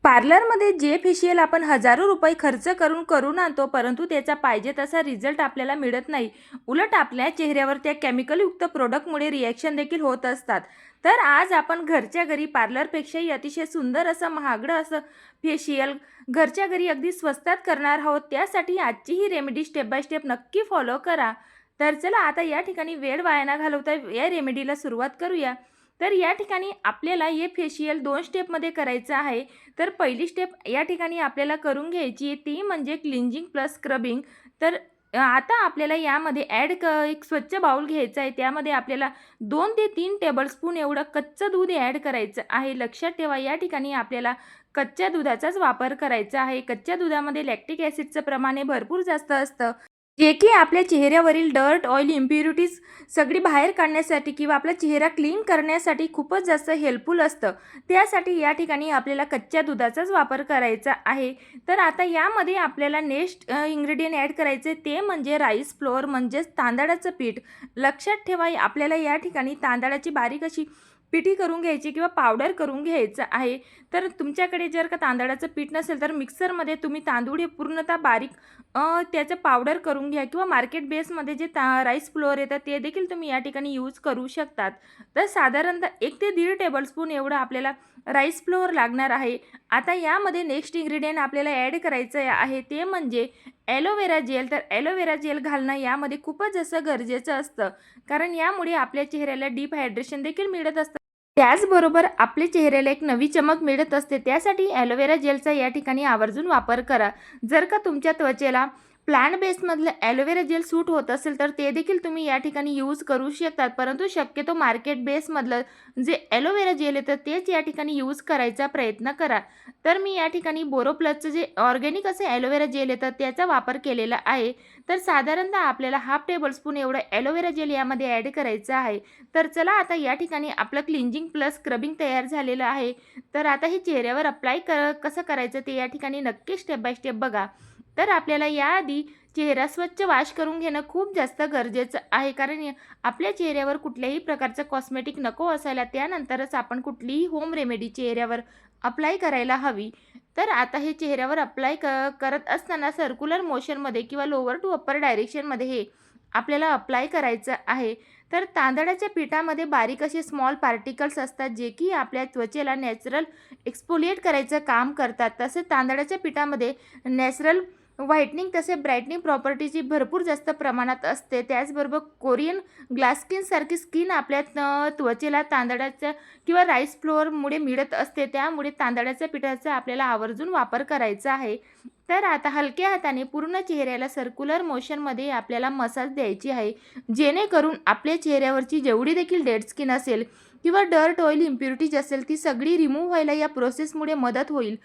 पार्लरमध्ये जे फेशियल आपण हजारो रुपये खर्च करून आणतो, परंतु त्याचा पाहिजे तसा रिझल्ट आपल्याला मिळत नाही. उलट आपल्या चेहऱ्यावर त्या केमिकलयुक्त प्रोडक्टमुळे रिॲक्शन देखील होत असतात. तर आज आपण घरच्या घरी पार्लरपेक्षाही अतिशय सुंदर असं महागडं असं फेशियल घरच्या घरी अगदी स्वस्तात करणार आहोत. त्यासाठी आजची ही रेमेडी स्टेप बाय स्टेप नक्की फॉलो करा. तर चला आता या ठिकाणी वेळ वाया न घालवता या रेमेडीला सुरुवात करूया. तर या ठिकाणी आपल्याला हे फेशियल 2 स्टेपमध्ये करायचं आहे. तर पहिली स्टेप या ठिकाणी आपल्याला करून घ्यायची आहे ती म्हणजे क्लिन्झिंग प्लस स्क्रबिंग. तर आता आपल्याला यामध्ये एक स्वच्छ बाउल घ्यायचा आहे. त्यामध्ये आपल्याला 2 ते 3 टेबलस्पून एवढं कच्चं दूध ॲड करायचं आहे. लक्षात ठेवा या ठिकाणी आपल्याला कच्च्या दुधाचाच वापर करायचा आहे. कच्च्या दुधामध्ये लॅक्टिक ॲसिडचं प्रमाण हे भरपूर जास्त असतं. जे की आपल्या चेहऱ्यावरील डर्ट, ऑइल, इम्प्युरिटीज सगळी बाहेर काढण्यासाठी किंवा आपला चेहरा क्लीन करण्यासाठी खूपच जास्त हेल्पफुल असतं. त्यासाठी या ठिकाणी आपल्याला कच्च्या दुधाचाच वापर करायचा आहे. तर आता यामध्ये आपल्याला नेक्स्ट इन्ग्रेडियंट ॲड करायचे ते म्हणजे राईस फ्लोअर म्हणजेच तांदळाचं पीठ. लक्षात ठेवा आपल्याला या ठिकाणी तांदळाची बारीक अशी पिठी करून घ्यायची किंवा पावडर करून घ्यायचं आहे. तर तुमच्याकडे जर का तांदळाचं पीठ नसेल तर मिक्सरमध्ये तुम्ही तांदूळ हे पूर्णतः बारीक त्याचं पावडर करून घ्या किंवा मार्केट बेसमध्ये जे राईस फ्लोअर येतात ते देखील तुम्ही या ठिकाणी यूज करू शकतात. तर साधारणतः 1 ते 1.5 टेबलस्पून एवढं आपल्याला राईस फ्लोअर लागणार आहे. आता यामध्ये नेक्स्ट इन्ग्रेडियंट आपल्याला ॲड करायचं आहे ते म्हणजे ॲलोवेरा जेल. तर ॲलोवेरा जेल घालणं यामध्ये खूपच जास्त गरजेचं असतं, कारण यामुळे आपल्या चेहऱ्याला डीप हायड्रेशन देखील मिळत असतं. त्याचबरोबर आपल्या चेहऱ्याला एक नवी चमक मिळत असते. त्यासाठी ॲलोवेरा जेलचा या ठिकाणी आवर्जून वापर करा. जर का तुमच्या त्वचेला प्लांट बेसमधलं ॲलोवेरा जेल सूट होत असेल तर ते देखील तुम्ही या ठिकाणी यूज करू शकतात. परंतु शक्यतो मार्केट बेसमधलं जे ॲलोवेरा जेल येतं तेच या ठिकाणी यूज करायचा प्रयत्न करा. तर मी या ठिकाणी बोरोप्लसचं जे ऑर्गॅनिक असं ॲलोवेरा जेल येतं त्याचा वापर केलेला आहे. तर साधारणतः आपल्याला 1/2 टेबलस्पून एवढं ॲलोवेरा जेल यामध्ये ॲड करायचं आहे. तर चला आता या ठिकाणी आपलं क्लिन्झिंग प्लस स्क्रबिंग तयार झालेलं आहे. तर आता हे चेहऱ्यावर अप्लाय कसं करायचं ते या ठिकाणी नक्की स्टेप बाय स्टेप बघा. तर आपल्याला याआधी चेहरा स्वच्छ वॉश करून घेणं खूप जास्त गरजेचं आहे, कारण आपल्या चेहऱ्यावर कुठल्याही प्रकारचं कॉस्मेटिक नको असायला. त्यानंतरच आपण कुठलीही होम रेमेडी चेहऱ्यावर अप्लाय करायला हवी. तर आता हे चेहऱ्यावर अप्लाय करत असताना सर्क्युलर मोशनमध्ये किंवा लोअर टू अप्पर डायरेक्शनमध्ये हे आपल्याला अप्लाय करायचं आहे. तर तांदळाच्या पिठामध्ये बारीक असे स्मॉल पार्टिकल्स असतात जे की आपल्या त्वचेला नॅचरल एक्सफोलिएट करायचं काम करतात. तसेच तांदळाच्या पिठामध्ये नॅचरल व्हाईटनिंग तसे ब्राईटनिंग प्रॉपर्टीची भरपूर जास्त प्रमाणात असते. त्याचबरोबर कोरियन ग्लास स्किनसारखी स्किन आपल्या त्वचेला तांदळाच्या किंवा राईस फ्लोअरमुळे मिळत असते. त्यामुळे तांदळाच्या पिठाचा आपल्याला आवर्जून वापर करायचा आहे. तर आता हलक्या हाताने पूर्ण चेहऱ्याला सर्क्युलर मोशनमध्ये आपल्याला मसाज द्यायची आहे, जेणेकरून आपल्या चेहऱ्यावरची जेवढी देखील डेड स्किन असेल किंवा डर्ट, ऑइल, इम्प्युरिटीज असेल ती सगळी रिमूव्ह व्हायला या प्रोसेसमुळे मदत होईल.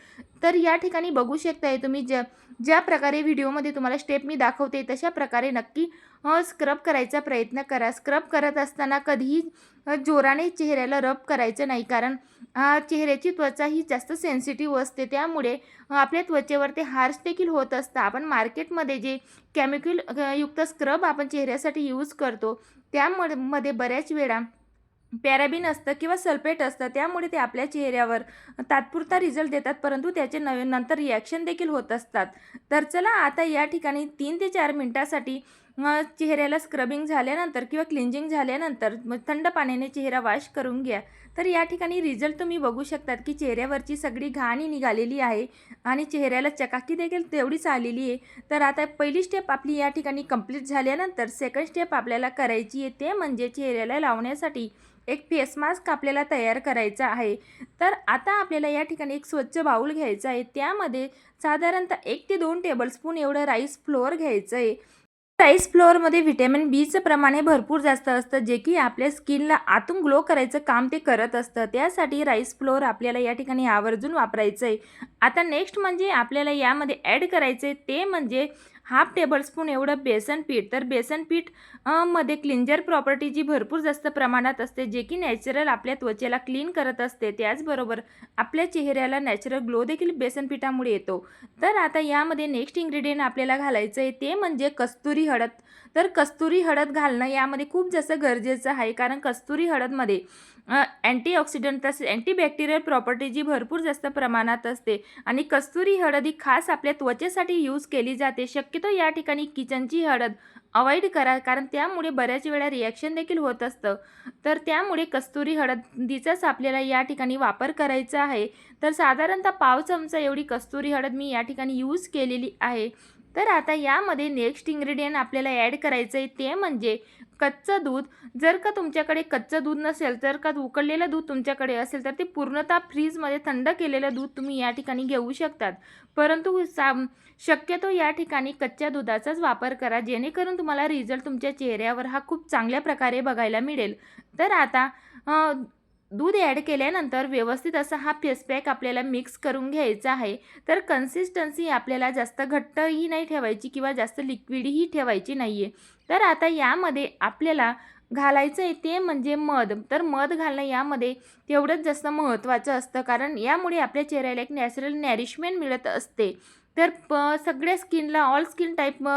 तर या ठिकाणी बघू शकताय तुम्ही ज्या प्रकारे व्हिडिओमध्ये तुम्हाला स्टेप मी दाखवते तशा प्रकारे नक्की स्क्रब करायचा प्रयत्न करा. स्क्रब करत असताना कधीही जोराने चेहऱ्याला रब करायचं नाही, कारण चेहऱ्याची त्वचा ही जास्त सेन्सिटिव्ह असते. त्यामुळे आपल्या त्वचेवर ते हार्श देखील होत असतं. आपण मार्केटमध्ये जे केमिकल युक्त स्क्रब आपण चेहऱ्यासाठी यूज करतो त्यामध्ये बऱ्याच वेळा पॅराबिन असतं किंवा सल्फेट असतं. त्यामुळे ते आपल्या चेहऱ्यावर तात्पुरता रिझल्ट देतात, परंतु त्याचे नंतर रिॲक्शन देखील होत असतात. तर चला आता या ठिकाणी 3 ते 4 मिनिटासाठी चेहऱ्याला स्क्रबिंग झाल्यानंतर किंवा क्लिन्झिंग झाल्यानंतर थंड पाण्याने चेहरा वॉश करून घ्या. तर या ठिकाणी रिझल्ट तुम्ही बघू शकतात की चेहऱ्यावरची सगळी घाण निघालेली आहे आणि चेहऱ्याला चकाकी देखील तेवढीच आलेली आहे. तर आता पहिली स्टेप आपली या ठिकाणी कंप्लीट झाल्यानंतर सेकंड स्टेप आपल्याला करायची आहे ते म्हणजे चेहऱ्याला लावण्यासाठी एक फेस मास्क आपल्याला तयार करायचा आहे. तर आता आपल्याला या ठिकाणी एक स्वच्छ बाउल घ्यायचा आहे. त्यामध्ये साधारणतः 1 ते 2 टेबलस्पून एवढं राईस फ्लोअर घ्यायचं आहे. राईस फ्लोअरमध्ये व्हिटॅमिन बीचं प्रमाण हे भरपूर जास्त असतं, जे की आपल्या स्किनला आतून ग्लो करायचं काम ते करत असतं. त्यासाठी राईस फ्लोअर आपल्याला या ठिकाणी आवर्जून वापरायचं आहे. आता नेक्स्ट म्हणजे आपल्याला यामध्ये ॲड करायचं आहे ते म्हणजे 1/2 टेबलस्पून एवढं बेसन पीठ. तर बेसन पीठ मध्ये क्लिन्झर प्रॉपर्टी जी भरपूर जास्त प्रमाणात असते, जे की नॅचरल आपल्या त्वचेला क्लीन करत असते. त्याचबरोबर आपल्या चेहऱ्याला नॅचरल ग्लो देखील बेसन पिठामुळे येतो. तर आता यामध्ये नेक्स्ट इन्ग्रेडियंट आपल्याला घालायचं आहे ते म्हणजे कस्तुरी हळद. तर कस्तुरी हळद घालणं यामध्ये खूप जास्त गरजेचं आहे, कारण कस्तुरी हळदमध्ये अँटीऑक्सिडंट तसेच अँटीबॅक्टेरियल प्रॉपर्टी जी भरपूर जास्त प्रमाणात असते आणि कस्तुरी हळद ही खास आपल्या त्वचेसाठी यूज केली जाते. शक्यतो या ठिकाणी किचनची हळद अवॉइड करा, कारण त्यामुळे बऱ्याच वेळा रिॲक्शन देखील होत असतं. तर त्यामुळे कस्तुरी हळदीचाच आपल्याला या ठिकाणी वापर करायचा आहे. तर साधारणतः पाव चमचा एवढी कस्तुरी हळद मी या ठिकाणी यूज केलेली आहे. तर आता यामध्ये नेक्स्ट इन्ग्रेडियंट आपल्याला ॲड करायचं आहे ते म्हणजे कच्चं दूध. जर का तुमच्याकडे कच्चं दूध नसेल, तर का उकळलेलं दूध तुमच्याकडे असेल, तर ते पूर्णतः फ्रीजमध्ये थंड केलेलं दूध तुम्ही या ठिकाणी घेऊ शकतात. परंतु शक्यतो या ठिकाणी कच्च्या दुधाचाच वापर करा, जेणेकरून तुम्हाला रिझल्ट तुमच्या चेहऱ्यावर हा खूप चांगल्या प्रकारे बघायला मिळेल. तर आता दूध ॲड केल्यानंतर व्यवस्थित असा हा फेस पॅक आपल्याला मिक्स करून घ्यायचा आहे. तर कन्सिस्टन्सी आपल्याला जास्त घट्टही नाही ठेवायची किंवा जास्त लिक्विडही ठेवायची नाही आहे. तर आता यामध्ये आपल्याला घालायचं आहे ते म्हणजे मध. तर मध घालणं यामध्ये तेवढंच जास्त महत्त्वाचं असतं, कारण यामुळे आपल्या चेहऱ्याला एक नॅचरल नॅरिशमेंट मिळत असते. तर सगळ्या स्किनला ऑल स्किन टाईप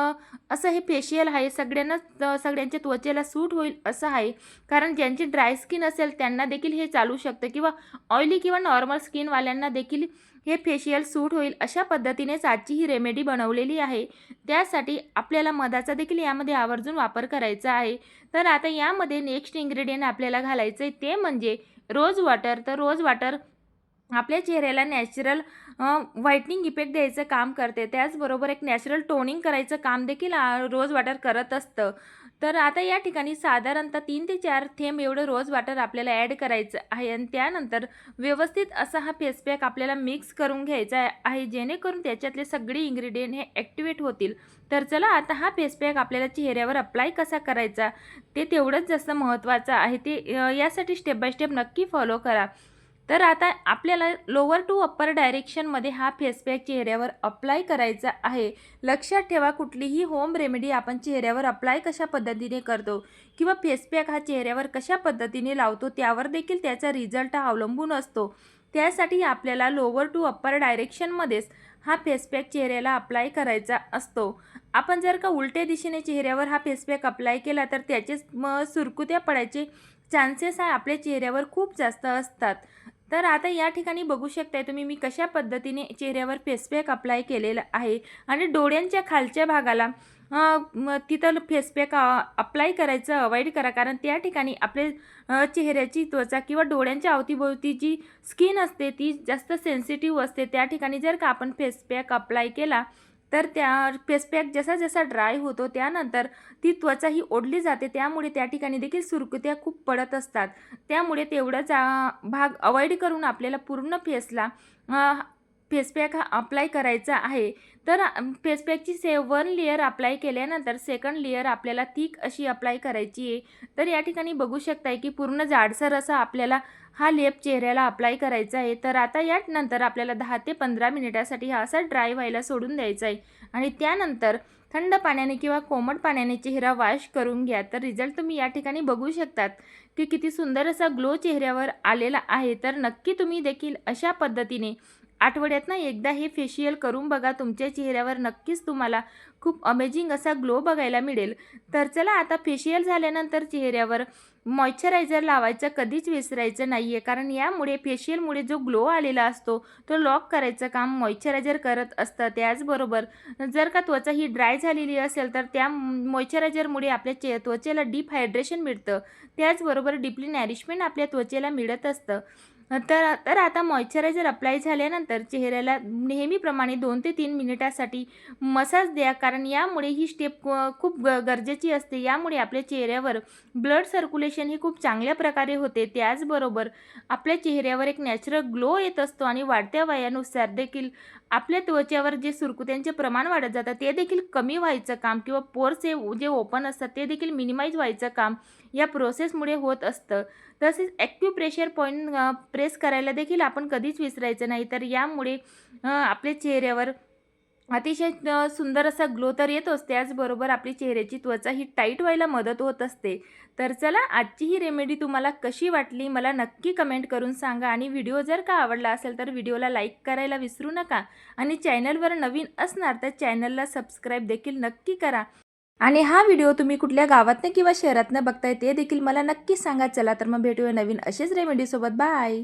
असं हे फेशियल आहे. सगळ्यांच्या त्वचेला सूट होईल असं आहे. कारण ज्यांची ड्राय स्किन असेल त्यांना देखील हे चालू शकतं किंवा ऑइली किंवा नॉर्मल स्किनवाल्यांना देखील हे फेशियल सूट होईल. अशा पद्धतीनेच आजची ही रेमेडी बनवलेली आहे. त्यासाठी आपल्याला मधाचा देखील यामध्ये आवर्जून वापर करायचा आहे. तर आता यामध्ये नेक्स्ट इन्ग्रेडियंट आपल्याला घालायचं आहे ते म्हणजे रोज वॉटर. तर रोज वॉटर आपल्या चेहऱ्याला नॅचरल व्हाईटनिंग इफेक्ट द्यायचं काम करते. त्याचबरोबर एक नॅचरल टोनिंग करायचं काम देखील रोज वॉटर करत असतं. तर आता या ठिकाणी साधारणतः 3 ते 4 थेंब एवढं रोज वॉटर आपल्याला ॲड करायचं आहे आणि त्यानंतर व्यवस्थित असा हा फेस पॅक आपल्याला मिक्स करून घ्यायचा आहे, जेणेकरून त्याच्यातले सगळे इन्ग्रेडियंट हे ॲक्टिवेट होतील. तर चला आता हा फेस पॅक आपल्याला चेहऱ्यावर अप्लाय कसा करायचा ते तेवढंच जास्त महत्त्वाचं आहे. ते यासाठी स्टेप बाय स्टेप नक्की फॉलो करा. तर आता आपल्याला लोअर टू अप्पर डायरेक्शनमध्ये हा फेस पॅक चेहऱ्यावर अप्लाय करायचा आहे. लक्षात ठेवा, कुठलीही होम रेमेडी आपण चेहऱ्यावर अप्लाय कशा पद्धतीने करतो किंवा फेस पॅक हा चेहऱ्यावर कशा पद्धतीने लावतो त्यावर देखील त्याचा रिझल्ट हा अवलंबून असतो. त्यासाठी आपल्याला लोअर टू अप्पर डायरेक्शनमध्येच हा फेस पॅक चेहऱ्याला अप्लाय करायचा असतो. आपण जर का उलट्या दिशेने चेहऱ्यावर हा फेस पॅक अप्लाय केला तर त्याचे सुरकुत्या पडायचे चान्सेस आपल्या चेहऱ्यावर खूप जास्त असतात. तर आता या ठिकाणी बघू शकताय तुम्ही मी कशा पद्धतीने चेहऱ्यावर फेस पॅक अप्लाय केलेला आहे आणि डोळ्यांच्या खालच्या भागाला तिथं फेस पॅक अप्लाय करायचं अवॉइड करा, कारण त्या ठिकाणी आपल्या चेहऱ्याची त्वचा किंवा डोळ्यांच्या अवतीभोवती जी स्किन असते ती जास्त सेन्सिटिव्ह असते. त्या ठिकाणी जर का आपण फेस पॅक अप्लाय केला तर त्या फेस पॅक जसा जसा ड्राय होतो त्यानंतर ती त्वचा ही ओढली जाते, त्यामुळे त्या ठिकाणी देखील सुरकुत्या खूप पडत असतात. त्यामुळे तेवढाच भाग अवॉइड करून आपल्याला पूर्ण फेसला फेस पॅक हा अप्लाय करायचा आहे. तर फेस पॅकची 1 लेयर अप्लाय केल्यानंतर सेकंड लेयर आपल्याला थिक अशी अप्लाय करायची आहे. तर या ठिकाणी बघू शकताय की पूर्ण जाडसर असा आपल्याला हा लेप चेहऱ्याला अप्लाय करायचा आहे. तर आता यानंतर आपल्याला 10 ते 15 मिनिटासाठी हा असा ड्राय व्हायला सोडून द्यायचा आहे आणि त्यानंतर थंड पाण्याने किंवा कोमट पाण्याने चेहरा वॉश करून घ्या. तर रिझल्ट तुम्ही या ठिकाणी बघू शकतात की किती सुंदर असा ग्लो चेहऱ्यावर आलेला आहे. तर नक्की तुम्ही देखील अशा पद्धतीने आठवड्यातनं एकदा हे फेशियल करून बघा. तुमच्या चेहऱ्यावर नक्कीच तुम्हाला खूप अमेझिंग असा ग्लो बघायला मिळेल. तर चला आता फेशियल झाल्यानंतर चेहऱ्यावर मॉइश्चरायझर लावायचं कधीच विसरायचं नाही आहे, कारण यामुळे फेशियलमुळे जो ग्लो आलेला असतो तो लॉक करायचं काम मॉइश्चरायझर करत असतं. त्याचबरोबर जर का त्वचा ही ड्राय झालेली असेल तर त्या मॉइश्चरायझरमुळे आपल्या त्वचेला डीप हायड्रेशन मिळतं. त्याचबरोबर डीपली नॅरिशमेंट आपल्या त्वचेला मिळत असतं. तर तर आता मॉइश्चरायझर अप्लाय झाल्यानंतर चेहऱ्याला नेहमीप्रमाणे 2 ते 3 मिनिटासाठी मसाज द्या, कारण यामुळे ही स्टेप खूप गरजेची असते. यामुळे आपल्या चेहऱ्यावर ब्लड सर्क्युलेशन ही खूप चांगल्या प्रकारे होते. त्याचबरोबर आपल्या चेहऱ्यावर एक नॅचरल ग्लो येत असतो आणि वाढत्या वयानुसार देखील आपल्या त्वचेवर जे सुरकुत्यांचे प्रमाण वाढत जातं ते देखील कमी व्हायचं काम किंवा पोर्स जे ओपन असतात ते देखील मिनिमाइज व्हायचं काम या प्रोसेसमुळे होत असतं. तसेच ॲक्युप्रेशर पॉईंट प्रेस करायला देखील आपण कधीच विसरायचं नाही. तर यामुळे आपल्या चेहऱ्यावर अतिशय सुंदर असा ग्लो तर येतोच, त्याचबरोबर आपली चेहऱ्याची त्वचा ही टाईट व्हायला मदत होत असते. तर चला आजची ही रेमेडी तुम्हाला कशी वाटली मला नक्की कमेंट करून सांगा आणि व्हिडिओ जर का आवडला असेल तर व्हिडिओला लाईक करायला विसरू नका आणि चॅनलवर नवीन असणार तर चॅनलला सबस्क्राईब देखील नक्की करा. आणि हा व्हिडिओ तुम्ही कुठल्या गावातनं किंवा शहरातनं बघताय ते देखील मला नक्की सांगा. चला तर मग भेटूया नवीन असेच रेमेडीसोबत. बाय.